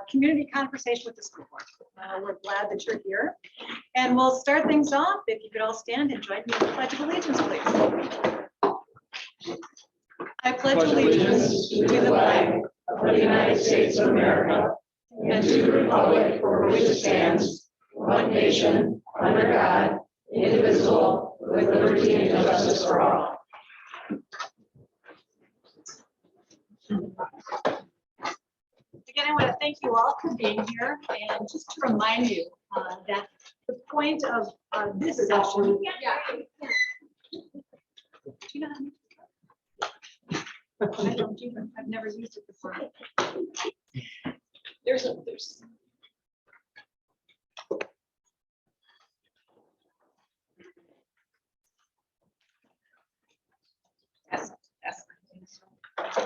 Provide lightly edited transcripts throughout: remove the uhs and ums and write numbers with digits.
community conversation with the school board. We're glad that you're here. And we'll start things off. If you could all stand and join me in the Pledge of Allegiance, please. I pledge allegiance to the flag of the United States of America and to the republic for which it stands, one nation, under God, indivisible, with liberty and justice for all. Again, I want to thank you all for being here, and just to remind you that the point of this session. Do you know how to I don't even, I've never used it before. There's Yes. Is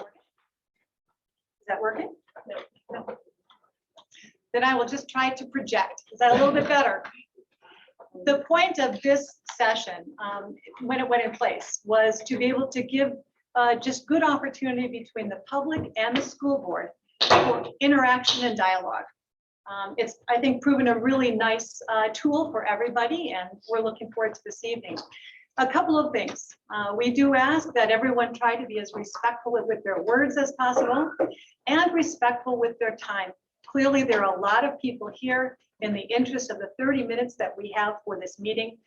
that working? No. Then I will just try to project. Is that a little bit better? The point of this session, when it went in place, was to be able to give just good opportunity between the public and the school board for interaction and dialogue. It's, I think, proven a really nice tool for everybody, and we're looking forward to this evening. A couple of things. We do ask that everyone try to be as respectful with their words as possible and respectful with their time. Clearly, there are a lot of people here in the interest of the 30 minutes that we have for this meeting.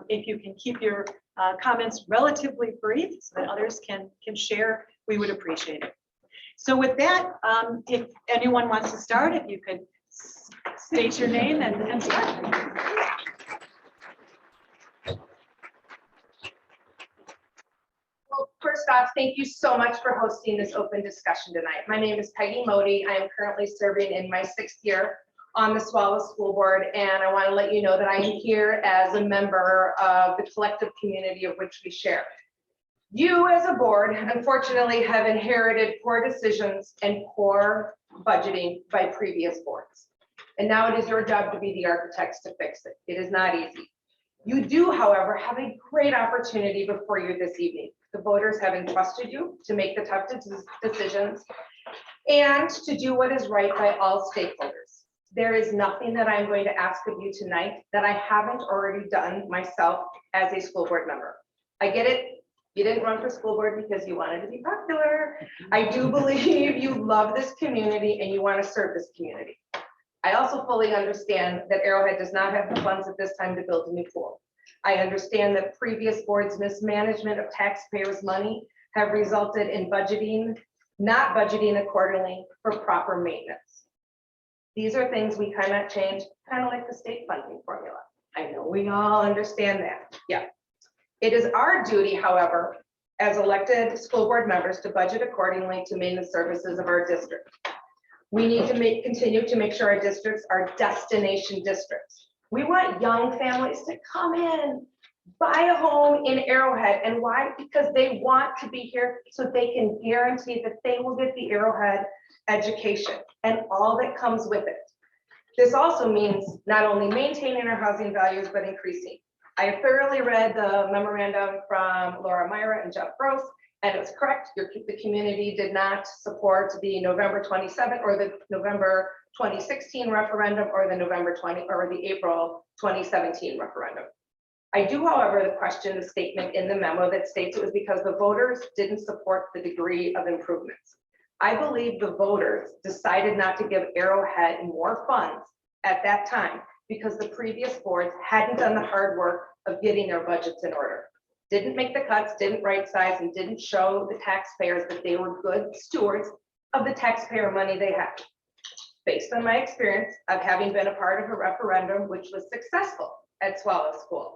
If you can keep your comments relatively brief so that others can share, we would appreciate it. So with that, if anyone wants to start, if you could state your name and start. Well, first off, thank you so much for hosting this open discussion tonight. My name is Peggy Modi. I am currently serving in my 6th year on the Swallow School Board, and I want to let you know that I am here as a member of the collective community of which we share. You as a board, unfortunately, have inherited poor decisions and poor budgeting by previous boards. And now it is your job to be the architects to fix it. It is not easy. You do, however, have a great opportunity before you this evening. The voters have entrusted you to make the tough decisions and to do what is right by all stakeholders. There is nothing that I'm going to ask of you tonight that I haven't already done myself as a school board member. I get it. You didn't run for school board because you wanted to be popular. I do believe you love this community and you want to serve this community. I also fully understand that Arrowhead does not have the funds at this time to build a new pool. I understand that previous boards' mismanagement of taxpayers' money have resulted in not budgeting accordingly for proper maintenance. These are things we cannot change, kind of like the state funding formula. I know we all understand that. Yeah. It is our duty, however, as elected school board members to budget accordingly to maintain the services of our district. We need to continue to make sure our districts are destination districts. We want young families to come in, buy a home in Arrowhead. And why? Because they want to be here so they can guarantee that they will get the Arrowhead education and all that comes with it. This also means not only maintaining our housing values, but increasing. I thoroughly read the memorandum from Laura Myra and Jeff Gross, and it's correct. The community did not support the November 27 or the November 2016 referendum or the November 20 or the April 2017 referendum. I do, however, question the statement in the memo that states it was because the voters didn't support the degree of improvements. I believe the voters decided not to give Arrowhead more funds at that time because the previous boards hadn't done the hard work of getting their budgets in order. Didn't make the cuts, didn't right size, and didn't show the taxpayers that they were good stewards of the taxpayer money they had. Based on my experience of having been a part of a referendum which was successful at Swallow School,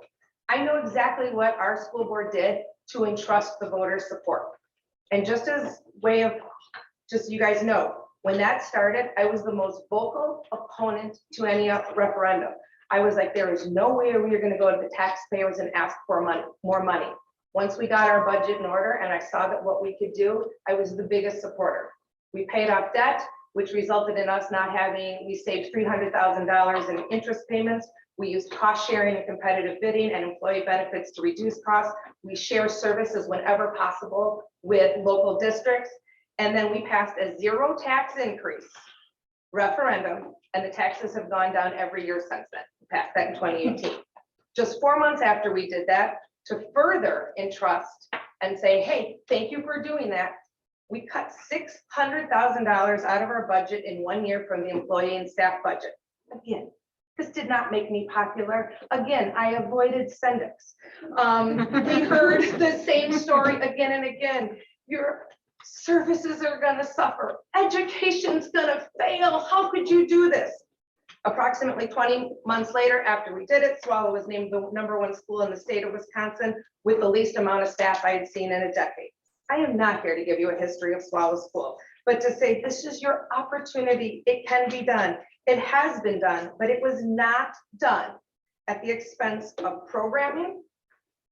I know exactly what our school board did to entrust the voters' support. And just as way of, just so you guys know, when that started, I was the most vocal opponent to any referendum. I was like, there is no way we are going to go to the taxpayers and ask for more money. Once we got our budget in order and I saw that what we could do, I was the biggest supporter. We paid off debt, which resulted in us not having, we saved $300,000 in interest payments. We used cost sharing and competitive bidding and employee benefits to reduce costs. We share services whenever possible with local districts. And then we passed a zero tax increase referendum, and the taxes have gone down every year since then, passed that in 2018. Just 4 months after we did that, to further entrust and say, hey, thank you for doing that, we cut $600,000 out of our budget in 1 year from the employee and staff budget. Again, this did not make me popular. Again, I avoided Sendix. We heard the same story again and again. Your services are gonna suffer. Education's gonna fail. How could you do this? Approximately 20 months later, after we did it, Swallow was named the #1 school in the state of Wisconsin with the least amount of staff I had seen in a decade. I am not here to give you a history of Swallow School, but to say this is your opportunity. It can be done. It has been done, but it was not done at the expense of programming,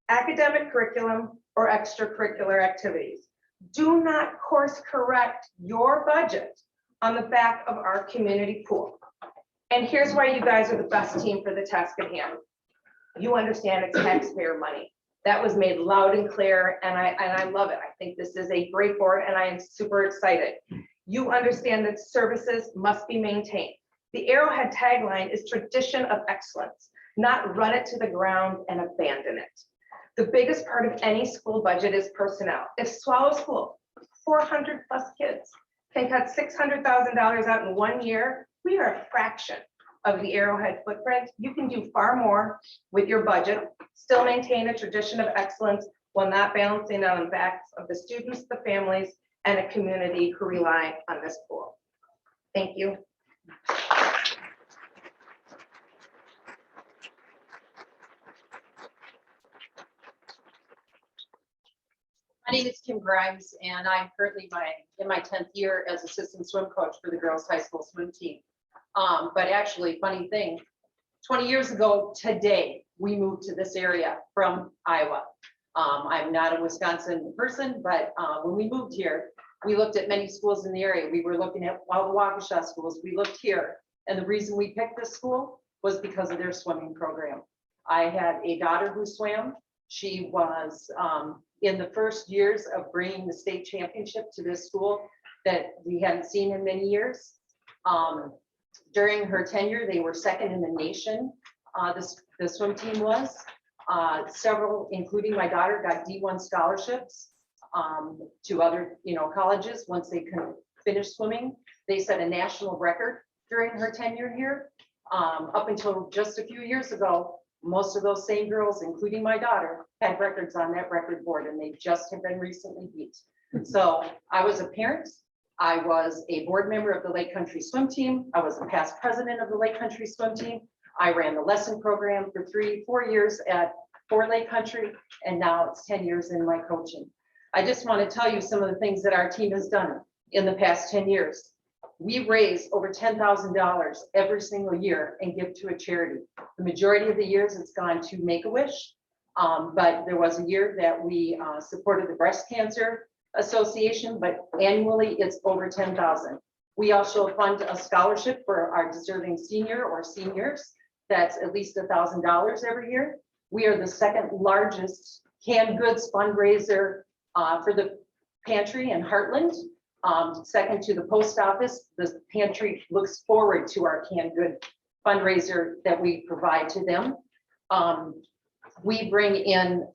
academic curriculum, or extracurricular activities. Do not course correct your budget on the back of our community pool. And here's why you guys are the best team for the task at hand. You understand it's taxpayer money. That was made loud and clear, and I love it. I think this is a great board, and I am super excited. You understand that services must be maintained. The Arrowhead tagline is tradition of excellence, not run it to the ground and abandon it. The biggest part of any school budget is personnel. If Swallow School, 400 plus kids, can cut $600,000 out in 1 year, we are a fraction of the Arrowhead footprint. You can do far more with your budget, still maintain a tradition of excellence while not balancing on the backs of the students, the families, and a community who rely on this pool. Thank you. My name is Kim Grimes, and I'm currently in my 10th year as assistant swim coach for the girls' high school swim team. But actually, funny thing, 20 years ago today, we moved to this area from Iowa. I'm not a Wisconsin person, but when we moved here, we looked at many schools in the area. We were looking at all the Waukesha schools. We looked here, and the reason we picked this school was because of their swimming program. I had a daughter who swam. She was in the first years of bringing the state championship to this school that we hadn't seen in many years. During her tenure, they were second in the nation. The swim team was. Several, including my daughter, got D1 scholarships to other, colleges once they could finish swimming. They set a national record during her tenure here. Up until just a few years ago, most of those same girls, including my daughter, had records on that record board, and they just have been recently beat. So I was a parent. I was a board member of the Lake Country Swim Team. I was a past president of the Lake Country Swim Team. I ran the lesson program for 4 years for Lake Country, and now it's 10 years in my coaching. I just want to tell you some of the things that our team has done in the past 10 years. We raise over $10,000 every single year and give to a charity. The majority of the years it's gone to Make-A-Wish, but there was a year that we supported the Breast Cancer Association, but annually it's over 10,000. We also fund a scholarship for our deserving senior or seniors. That's at least $1,000 every year. We are the second largest canned goods fundraiser for the pantry in Heartland. Second to the post office. The pantry looks forward to our canned good fundraiser that we provide to them. We bring in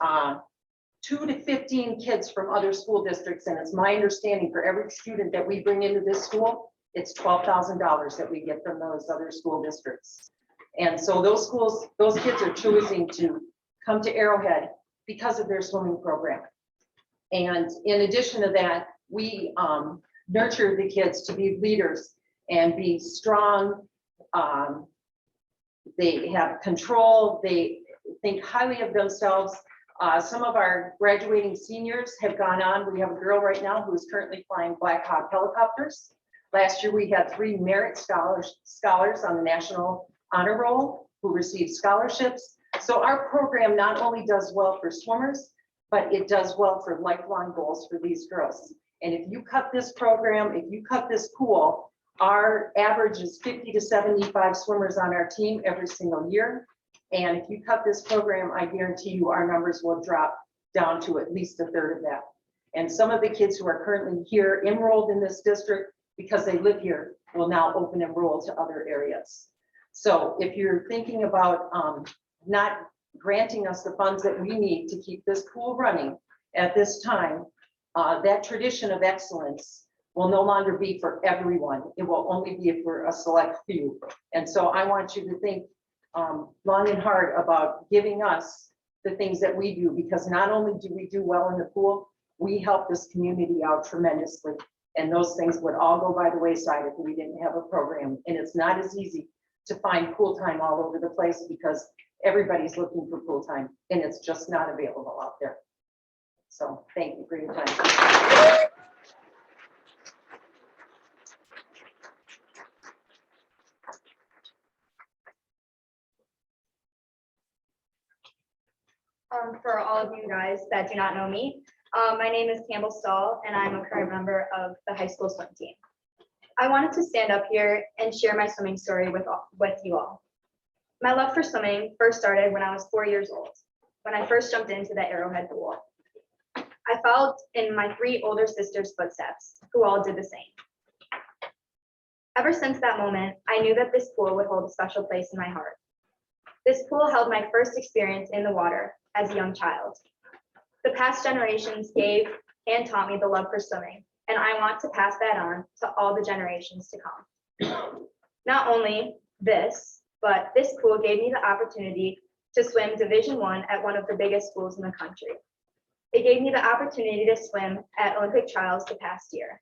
2 to 15 kids from other school districts, and it's my understanding for every student that we bring into this school, it's $12,000 that we get from those other school districts. And so those kids are choosing to come to Arrowhead because of their swimming program. And in addition to that, we nurture the kids to be leaders and be strong. They have control. They think highly of themselves. Some of our graduating seniors have gone on. We have a girl right now who is currently flying Black Hawk helicopters. Last year, we had 3 merit scholars on the National Honor Roll who received scholarships. So our program not only does well for swimmers, but it does well for lifelong goals for these girls. And if you cut this program, if you cut this pool, our average is 50 to 75 swimmers on our team every single year. And if you cut this program, I guarantee you our numbers will drop down to at least 1/3 of that. And some of the kids who are currently here enrolled in this district because they live here, will now open enroll to other areas. So if you're thinking about not granting us the funds that we need to keep this pool running at this time, that tradition of excellence will no longer be for everyone. It will only be for a select few. And so I want you to think long and hard about giving us the things that we do, because not only do we do well in the pool, we help this community out tremendously. And those things would all go by the wayside if we didn't have a program. And it's not as easy to find pool time all over the place because everybody's looking for pool time and it's just not available out there. So thank you for your time. For all of you guys that do not know me, my name is Campbell Stahl, and I'm a current member of the high school swim team. I wanted to stand up here and share my swimming story with you all. My love for swimming first started when I was 4 years old, when I first jumped into the Arrowhead pool. I followed in my 3 older sisters' footsteps, who all did the same. Ever since that moment, I knew that this pool would hold a special place in my heart. This pool held my first experience in the water as a young child. The past generations gave and taught me the love for swimming, and I want to pass that on to all the generations to come. Not only this, but this pool gave me the opportunity to swim Division I at one of the biggest schools in the country. It gave me the opportunity to swim at Olympic trials the past year.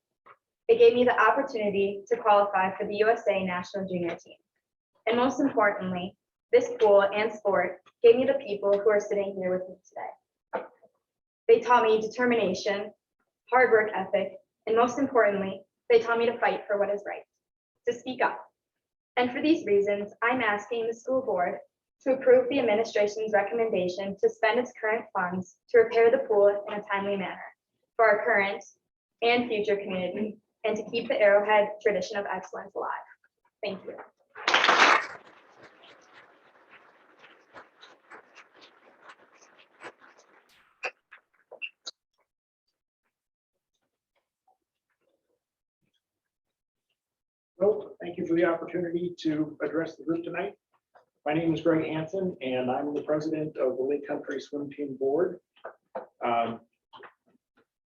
It gave me the opportunity to qualify for the USA National Junior Team. And most importantly, this pool and sport gave me the people who are sitting here with me today. They taught me determination, hard work ethic, and most importantly, they taught me to fight for what is right, to speak up. And for these reasons, I'm asking the school board to approve the administration's recommendation to spend its current funds to repair the pool in a timely manner for our current and future community, and to keep the Arrowhead tradition of excellence alive. Thank you. Well, thank you for the opportunity to address the group tonight. My name is Greg Hansen, and I'm the president of the Lake Country Swim Team Board. The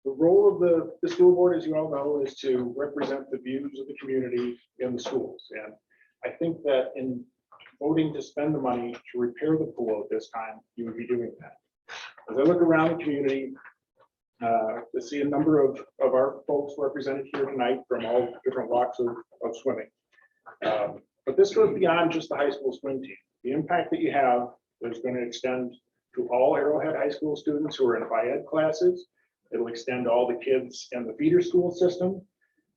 role of the school board, as you all know, is to represent the views of the community in the schools. And I think that in voting to spend the money to repair the pool at this time, you would be doing that. As I look around the community, to see a number of our folks represented here tonight from all different walks of swimming. But this goes beyond just the high school swim team. The impact that you have is going to extend to all Arrowhead High School students who are in Phi-Ed classes. It'll extend to all the kids in the feeder school system.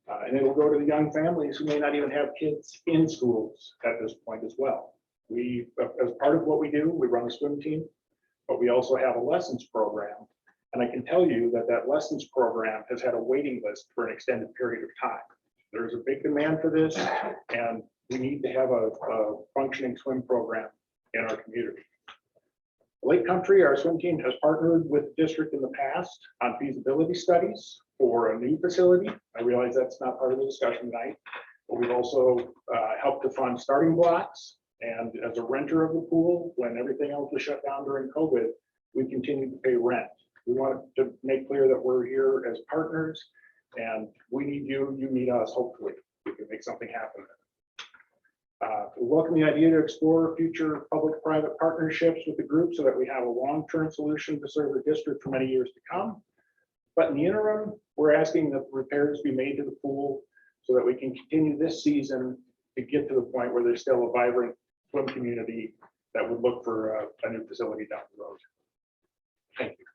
And it'll go to the young families who may not even have kids in schools at this point as well. We, as part of what we do, we run a swim team, but we also have a lessons program. And I can tell you that that lessons program has had a waiting list for an extended period of time. There's a big demand for this, and we need to have a functioning swim program in our community. Lake Country, our swim team, has partnered with the district in the past on feasibility studies for a new facility. I realize that's not part of the discussion tonight, but we've also helped to fund starting blocks. And as a renter of the pool, when everything else was shut down during COVID, we continued to pay rent. We want to make clear that we're here as partners, and we need you, you need us. Hopefully, we can make something happen. We welcome the idea to explore future public-private partnerships with the group so that we have a long-term solution to serve the district for many years to come. But in the interim, we're asking that repairs be made to the pool so that we can continue this season to get to the point where there's still a vibrant swim community that would look for a new facility down the road. Thank you.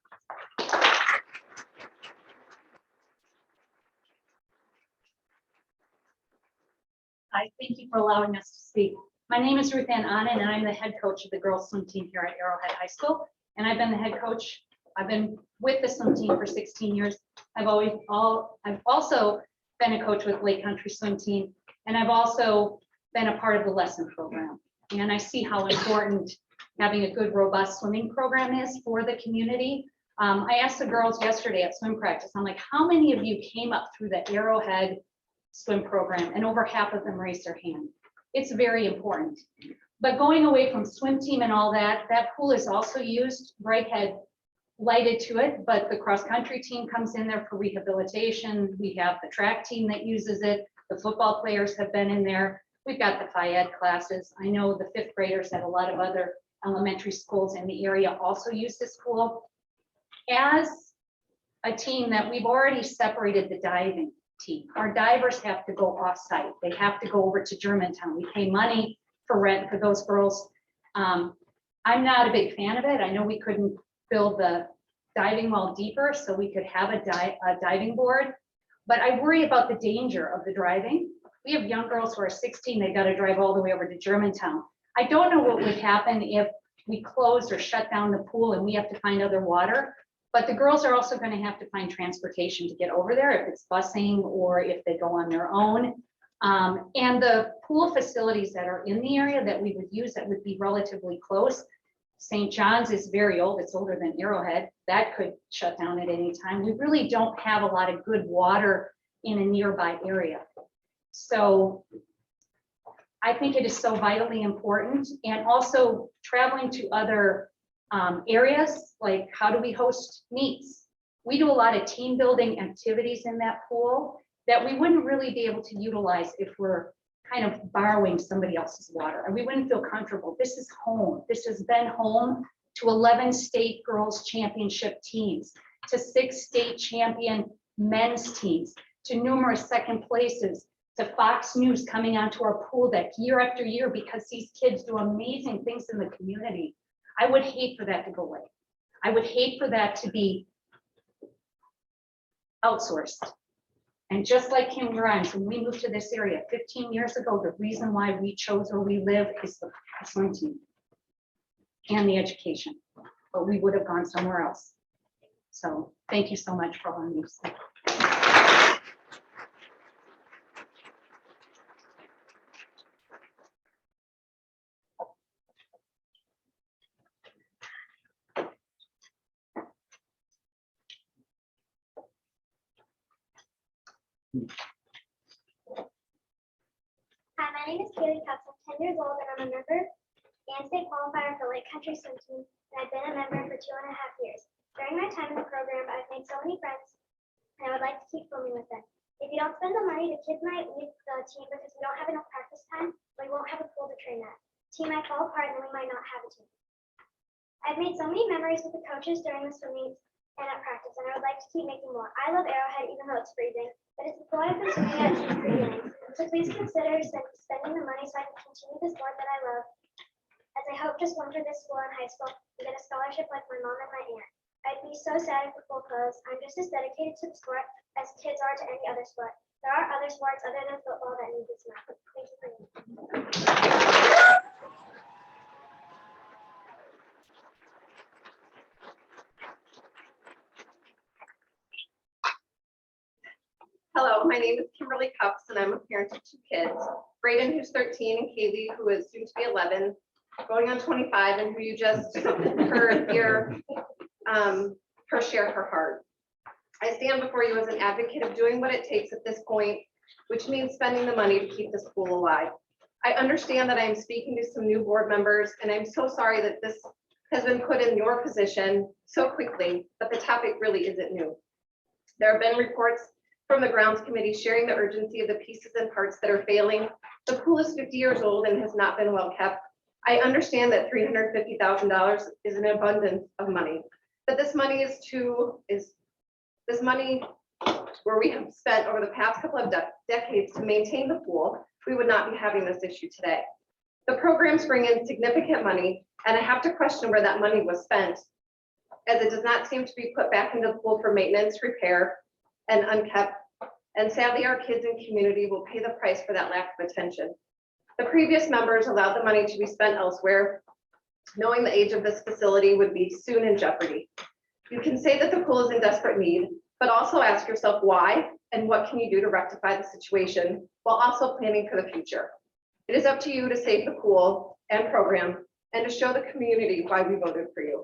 Hi, thank you for allowing us to speak. My name is Ruth Ann Annan, and I'm the head coach of the girls swim team here at Arrowhead High School. And I've been the head coach. I've been with the swim team for 16 years. I've also been a coach with Lake Country Swim Team, and I've also been a part of the lesson program. And I see how important having a good, robust swimming program is for the community. I asked the girls yesterday at swim practice, I'm like, how many of you came up through the Arrowhead swim program, and over half of them raised their hand. It's very important. But going away from swim team and all that, that pool is also used. Bright had lighted to it, but the cross-country team comes in there for rehabilitation. We have the track team that uses it. The football players have been in there. We've got the Phi-Ed classes. I know the fifth graders at a lot of other elementary schools in the area also use this pool. As a team that we've already separated the diving team, our divers have to go off-site. They have to go over to Germantown. We pay money for rent for those girls. I'm not a big fan of it. I know we couldn't build the diving well deeper so we could have a diving board, but I worry about the danger of the driving. We have young girls who are 16, they got to drive all the way over to Germantown. I don't know what would happen if we closed or shut down the pool and we have to find other water, but the girls are also going to have to find transportation to get over there, if it's busing or if they go on their own. And the pool facilities that are in the area that we would use that would be relatively close. St. John's is very old, it's older than Arrowhead. That could shut down at any time. We really don't have a lot of good water in a nearby area. So I think it is so vitally important. And also traveling to other areas, like how do we host meets? We do a lot of team building activities in that pool that we wouldn't really be able to utilize if we're kind of borrowing somebody else's water, and we wouldn't feel comfortable. This is home. This has been home to 11 state girls championship teams, to 6 state champion men's teams, to numerous second places, to Fox News coming onto our pool deck year after year because these kids do amazing things in the community. I would hate for that to go away. I would hate for that to be outsourced. And just like Kim Grimes, when we moved to this area 15 years ago, the reason why we chose where we live is the swim team and the education, but we would have gone somewhere else. So thank you so much for allowing me to speak. Hi, my name is Kaylee Cox. I'm 10 years old and I'm a member and state qualifier for Lake Country Swim Team, and I've been a member for 2.5 years. During my time in the program, I've made so many friends, and I would like to keep swimming with them. If you don't spend the money, the kids might leave the team because we don't have enough practice time, or we won't have a pool to train at. Team might fall apart, and then we might not have a team. I've made so many memories with the coaches during the swimming and at practice, and I would like to keep making more. I love Arrowhead, even though it's freezing, but it's the pool I've been swimming at since the beginning. So please consider spending the money so I can continue the sport that I love, as I hope to swim for this school in high school and get a scholarship like my mom and my aunt. I'd be so sad if the pool closed. I'm just as dedicated to the sport as kids are to any other sport. There are other sports other than football that need this money. Thank you for listening. Hello, my name is Kimberly Cups and I'm a parent of 2 kids, Brayden, who's 13, and Kaylee, who is soon to be 11, going on 25, and who you just heard here, her share her heart. I stand before you as an advocate of doing what it takes at this point, which means spending the money to keep the school alive. I understand that I am speaking to some new board members, and I'm so sorry that this has been put in your position so quickly, but the topic really isn't new. There have been reports from the grounds committee sharing the urgency of the pieces and parts that are failing. The pool is 50 years old and has not been well kept. I understand that $350,000 is an abundance of money, but this money this money where we have spent over the past couple of decades to maintain the pool, we would not be having this issue today. The programs bring in significant money, and I have to question where that money was spent, as it does not seem to be put back into the pool for maintenance, repair, and unkept, and sadly our kids and community will pay the price for that lack of attention. The previous members allowed the money to be spent elsewhere, knowing the age of this facility would be soon in jeopardy. You can say that the pool is in desperate need, but also ask yourself why and what can you do to rectify the situation while also planning for the future. It is up to you to save the pool and program and to show the community why we voted for you.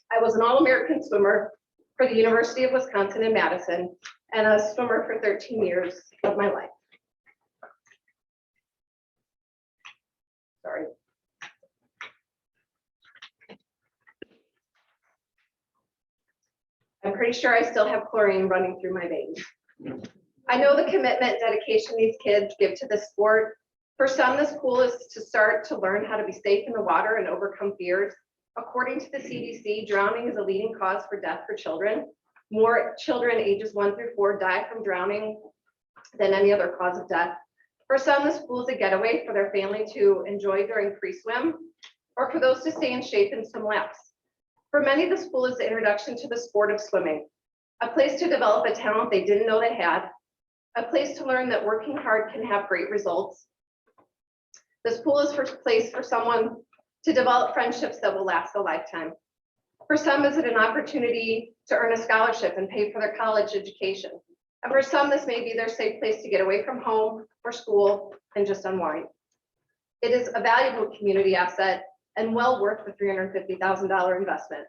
I was an All-American swimmer for the University of Wisconsin in Madison, and a swimmer for 13 years of my life. Sorry. I'm pretty sure I still have chlorine running through my veins. I know the commitment, dedication these kids give to this sport. For some, this pool is to start to learn how to be safe in the water and overcome fears. According to the CDC, drowning is a leading cause for death for children. More children ages 1 through 4 die from drowning than any other cause of death. For some, this pool is a getaway for their family to enjoy during pre-swim, or for those to stay in shape and swim laps. For many, this pool is the introduction to the sport of swimming, a place to develop a talent they didn't know they had, a place to learn that working hard can have great results. This pool is a place for someone to develop friendships that will last a lifetime. For some, is it an opportunity to earn a scholarship and pay for their college education? And for some, this may be their safe place to get away from home or school and just unwind. It is a valuable community asset and well worth the $350,000 investment.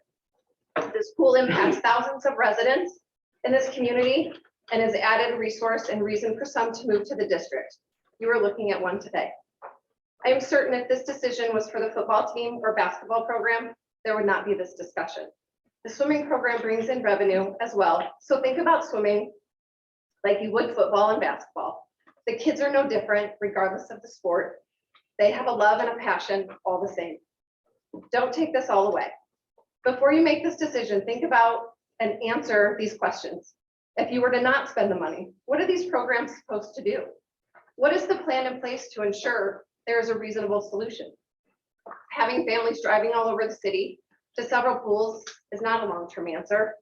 This pool impacts thousands of residents in this community and is added resource and reason for some to move to the district. You are looking at one today. I am certain if this decision was for the football team or basketball program, there would not be this discussion. The swimming program brings in revenue as well. So think about swimming like you would football and basketball. The kids are no different regardless of the sport. They have a love and a passion all the same. Don't take this all away. Before you make this decision, think about and answer these questions. If you were to not spend the money, what are these programs supposed to do? What is the plan in place to ensure there is a reasonable solution? Having families driving all over the city to several pools is not a long-term answer.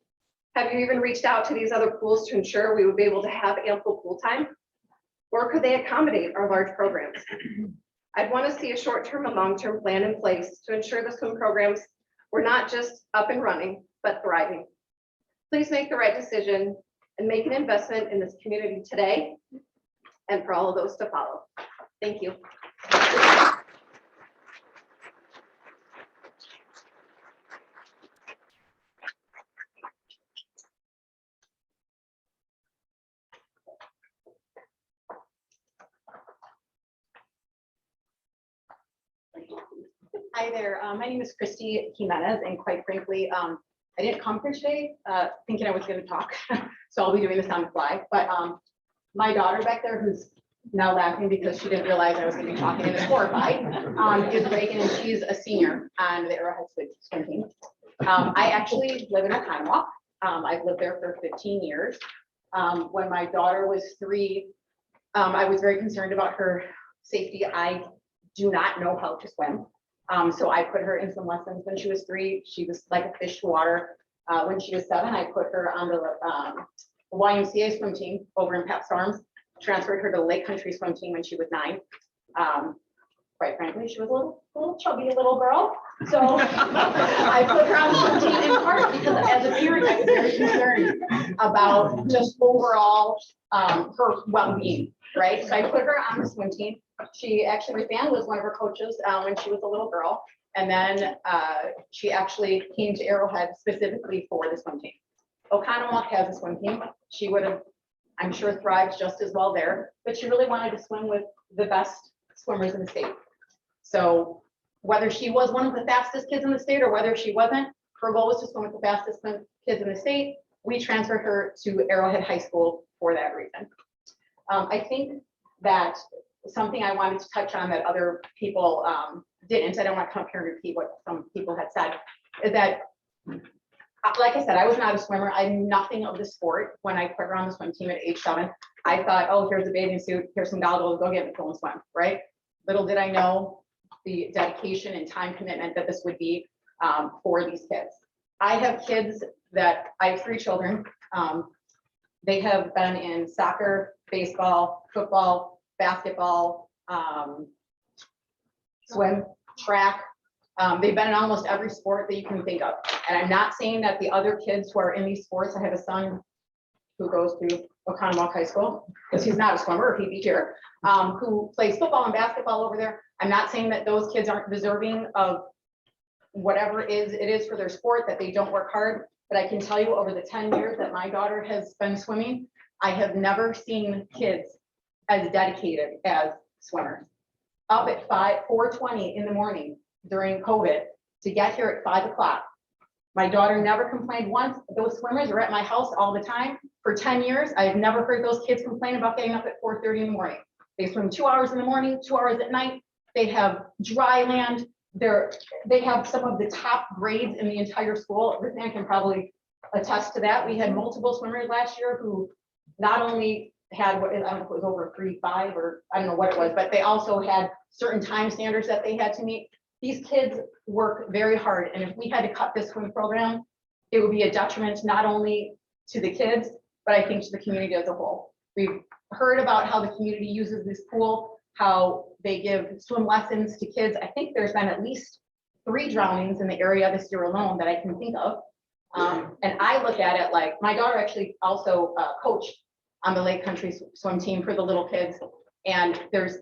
Have you even reached out to these other pools to ensure we would be able to have ample pool time? Or could they accommodate our large programs? I'd want to see a short-term and long-term plan in place to ensure the swim programs were not just up and running, but thriving. Please make the right decision and make an investment in this community today and for all of those to follow. Thank you. Hi there, my name is Christy Jimenez, and quite frankly, I didn't come here today thinking I was going to talk, so I'll be doing this on the fly. But my daughter back there, who's now laughing because she didn't realize I was going to be talking and is horrified, is Reagan, and she's a senior on the Arrowhead swim team. I actually live in Oconomowoc. I've lived there for 15 years. When my daughter was 3, I was very concerned about her safety. I do not know how to swim. So I put her in some lessons when she was 3. She was like a fish to water. When she was 7, I put her on the YMCA swim team over in Pep Storms, transferred her to the Lake Country swim team when she was 9. Quite frankly, she was a little chubby little girl. So I put her on the swim team in part because as a parent, I was very concerned about just overall her well-being, right? So I put her on the swim team. She actually, Ruthann was one of her coaches when she was a little girl. And then she actually came to Arrowhead specifically for the swim team. Oconomowoc has a swim team. She would have, I'm sure, thrived just as well there, but she really wanted to swim with the best swimmers in the state. So whether she was one of the fastest kids in the state or whether she wasn't, her goal was to swim with the fastest kids in the state. We transferred her to Arrowhead High School for that reason. I think that something I wanted to touch on that other people didn't, I don't want to come up here and repeat what some people had said, is that, like I said, I was not a swimmer. I knew nothing of the sport when I put her on the swim team at age 7. I thought, oh, here's a bathing suit, here's some goggles, go get in the pool and swim, right? Little did I know the dedication and time commitment that this would be for these kids. I have kids that, I have 3 children. They have been in soccer, baseball, football, basketball, swim, track. They've been in almost every sport that you can think of. And I'm not saying that the other kids who are in these sports, I have a son who goes to Oconomowoc High School, because he's not a swimmer or he'd be here, who plays football and basketball over there. I'm not saying that those kids aren't deserving of whatever it is for their sport, that they don't work hard. But I can tell you over the 10 years that my daughter has been swimming, I have never seen kids as dedicated as swimmers. Up at 4:20 in the morning during COVID to get here at 5 o'clock. My daughter never complained once. Those swimmers are at my house all the time. For 10 years, I have never heard those kids complain about getting up at 4:30 in the morning. They swim 2 hours in the morning, 2 hours at night. They have dry land. They have some of the top grades in the entire school. Ruthann can probably attest to that. We had multiple swimmers last year who not only had what, I don't know if it was over 3.5 or I don't know what it was, but they also had certain time standards that they had to meet. These kids work very hard, and if we had to cut this swim program, it would be a detriment not only to the kids, but I think to the community as a whole. We've heard about how the community uses this pool, how they give swim lessons to kids. I think there's been at least 3 drownings in the area this year alone that I can think of. And I look at it like, my daughter actually also coached on the Lake Country swim team for the little kids. And there's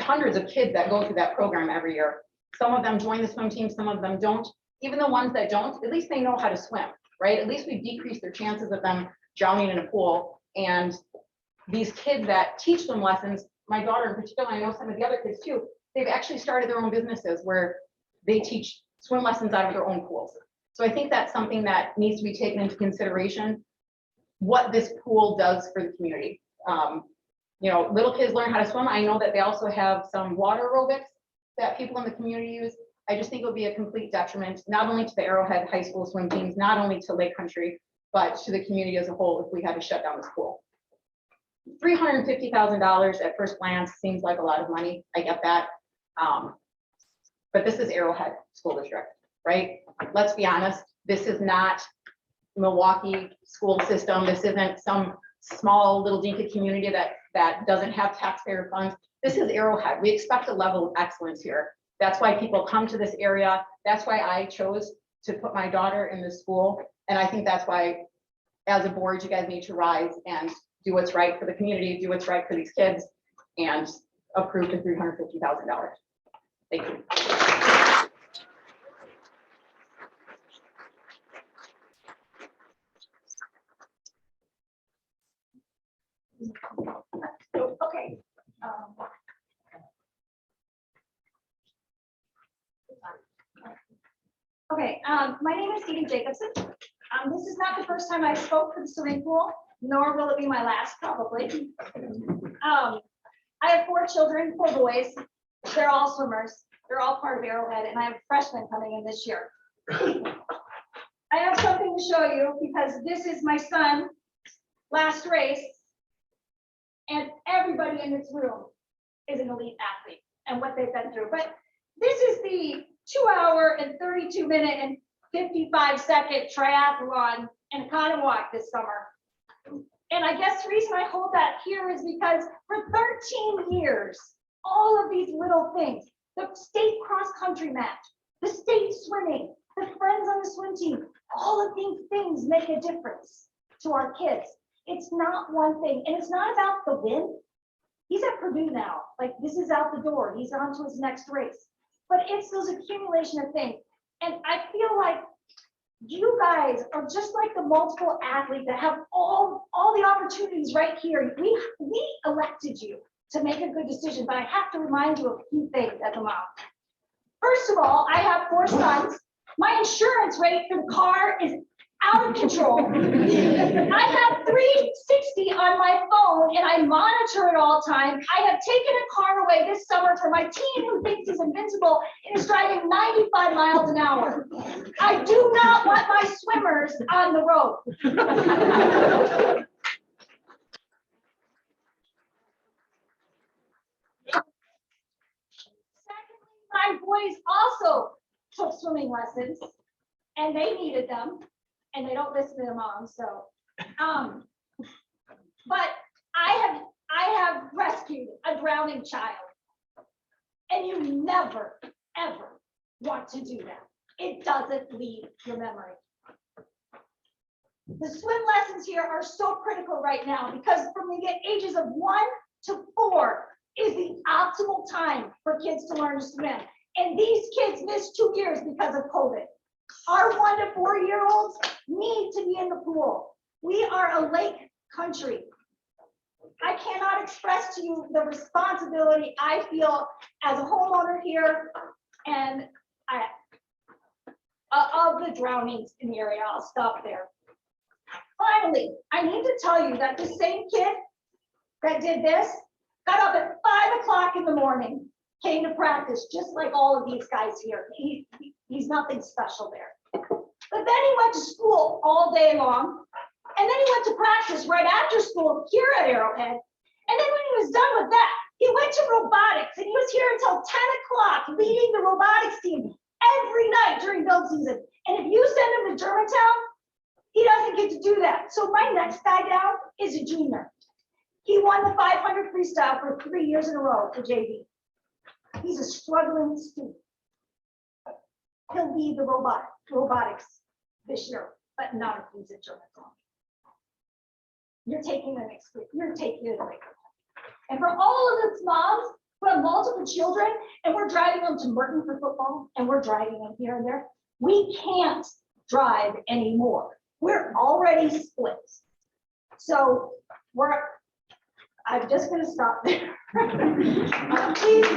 hundreds of kids that go through that program every year. Some of them join the swim team, some of them don't. Even the ones that don't, at least they know how to swim, right? At least we've decreased their chances of them drowning in a pool. And these kids that teach them lessons, my daughter in particular, I know some of the other kids too, they've actually started their own businesses where they teach swim lessons out of their own pools. So I think that's something that needs to be taken into consideration, what this pool does for the community. You know, little kids learn how to swim. I know that they also have some water aerobics that people in the community use. I just think it would be a complete detriment, not only to the Arrowhead High School swim teams, not only to Lake Country, but to the community as a whole if we had to shut down this pool. $350,000 at first glance seems like a lot of money. I get that. But this is Arrowhead School District, right? Let's be honest, this is not Milwaukee school system. This isn't some small little dinky community that doesn't have taxpayer funds. This is Arrowhead. We expect a level of excellence here. That's why people come to this area. That's why I chose to put my daughter in this school. And I think that's why, as a board, you guys need to rise and do what's right for the community, do what's right for these kids, and approve the $350,000. Thank you. Okay. Okay, my name is Stephen Jacobson. This is not the first time I spoke for the swimming pool, nor will it be my last, probably. I have 4 children, 4 boys. They're all swimmers. They're all part of Arrowhead, and I have a freshman coming in this year. I have something to show you because this is my son's last race, and everybody in this room is an elite athlete and what they've been through. But this is the 2-hour and 32-minute and 55-second triathlon and Oconomowoc this summer. And I guess the reason I hold that here is because for 13 years, all of these little things, the state cross-country match, the state swimming, the friends on the swim team, all of these things make a difference to our kids. It's not one thing, and it's not about the win. He's at Purdue now, like this is out the door. He's on to his next race. But it's those accumulation of things. And I feel like you guys are just like the multiple athletes that have all the opportunities right here. We elected you to make a good decision, but I have to remind you of a few things as a mom. First of all, I have 4 sons. My insurance rate for the car is out of control. I have 360 on my phone and I monitor it all the time. I have taken a car away this summer for my teen who thinks he's invincible and is driving 95 miles an hour. I do not want my swimmers on the road. Secondly, my boys also took swimming lessons and they needed them. And they don't listen to their moms, so. But I have rescued a drowning child. And you never, ever want to do that. It doesn't leave your memory. The swim lessons here are so critical right now because from the ages of 1 to 4 is the optimal time for kids to learn to swim. And these kids missed 2 years because of COVID. Our 1 to 4-year-olds need to be in the pool. We are a lake country. I cannot express to you the responsibility I feel as a homeowner here and of the drownings in the area. I'll stop there. Finally, I need to tell you that the same kid that did this got up at 5 o'clock in the morning, came to practice just like all of these guys here. He's nothing special there. But then he went to school all day long, and then he went to practice right after school here at Arrowhead. And then when he was done with that, he went to robotics, and he was here until 10 o'clock leading the robotics team every night during build season. And if you send him to Germantown, he doesn't get to do that. So my next guy down is a junior. He won the 500 freestyle for 3 years in a row for JV. He's a struggling student. He'll lead the robotics this year, but not if he's at Germantown. You're taking it away. And for all of those moms who have multiple children, and we're driving them to Merton for football, and we're driving them here and there, we can't drive anymore. We're already split. So I'm just gonna stop there. Please,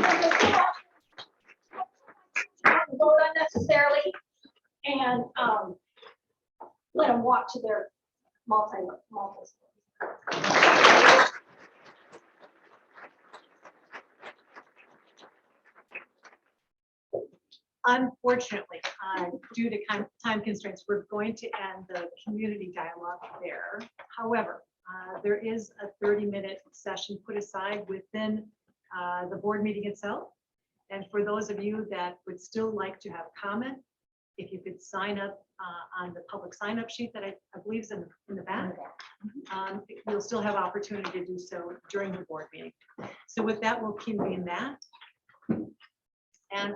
vote unnecessarily and let them walk to their multi. Unfortunately, due to time constraints, we're going to end the community dialogue there. However, there is a 30-minute session put aside within the board meeting itself. And for those of you that would still like to have comment, if you could sign up on the public sign-up sheet that I believe is in the back, you'll still have opportunity to do so during the board meeting. So with that, we'll convene that. And